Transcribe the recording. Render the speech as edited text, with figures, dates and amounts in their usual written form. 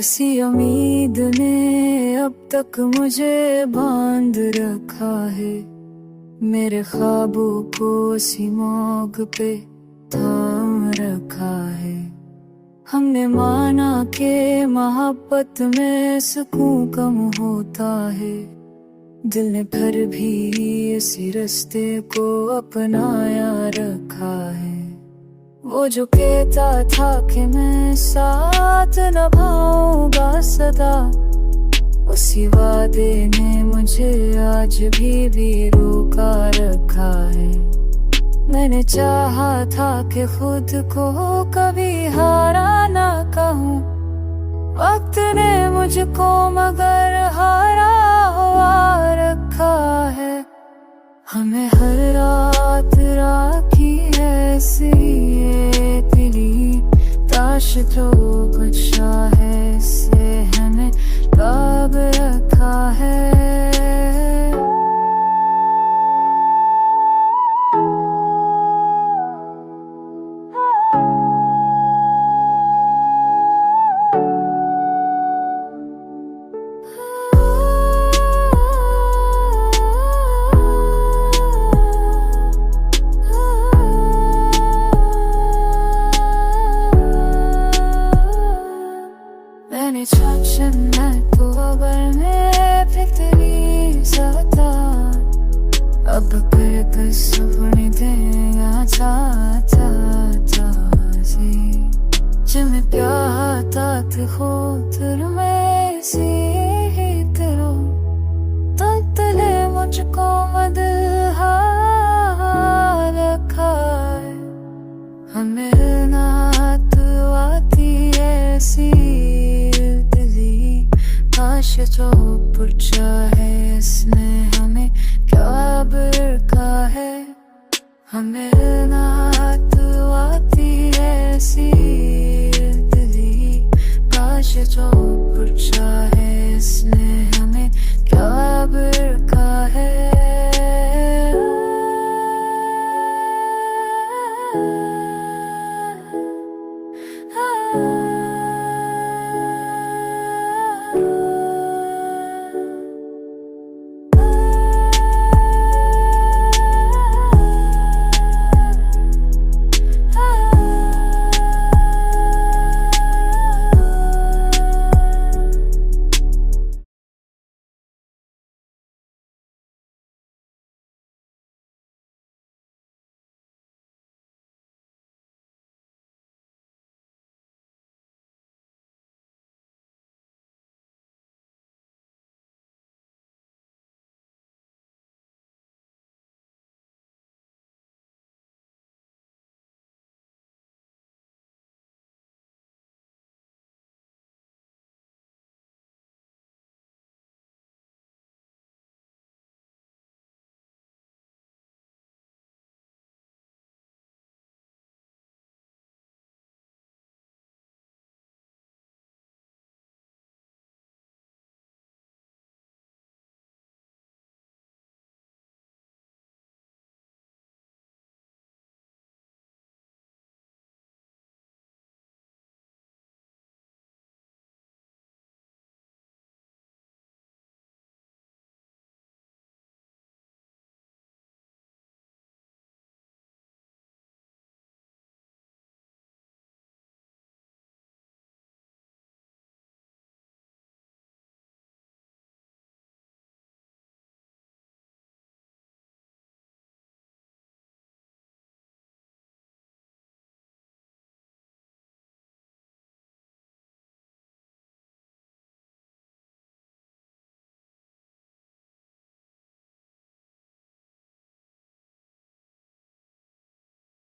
सी उम्मीद ने अब तक मुझे बांध रखा है, मेरे ख्वाबों को सी मौक पे थाम रखा है। हमने माना के मोहब्बत में सुकून कम होता है, दिल ने फिर भी इसी रास्ते को अपनाया रखा है। वो जो कहता था कि मैं साथ निभाऊंगा सदा, उसी वादे ने मुझे आज भी रोका रखा है। मैंने चाहा था कि खुद को कभी हारा ना कहूँ, वक्त ने मुझको मगर हारा हुआ रखा है। हमें हर रात राखी ऐसी ये दिली ताश जो कुछ है से हमें काब रखा है। मैंने चाचना तो में फिक्री सता, अब कर सपने देगा चाचा चाची जिम्मे प्यार तात खोतर में सी ही तेरो तले मुझको मदिल हाल रखा है। हमें नात आती ऐसी काश जो पूछा है इसने हमें क्या बरका है। हमें नात आती ऐसी दिली, काश जो पूछा है इसने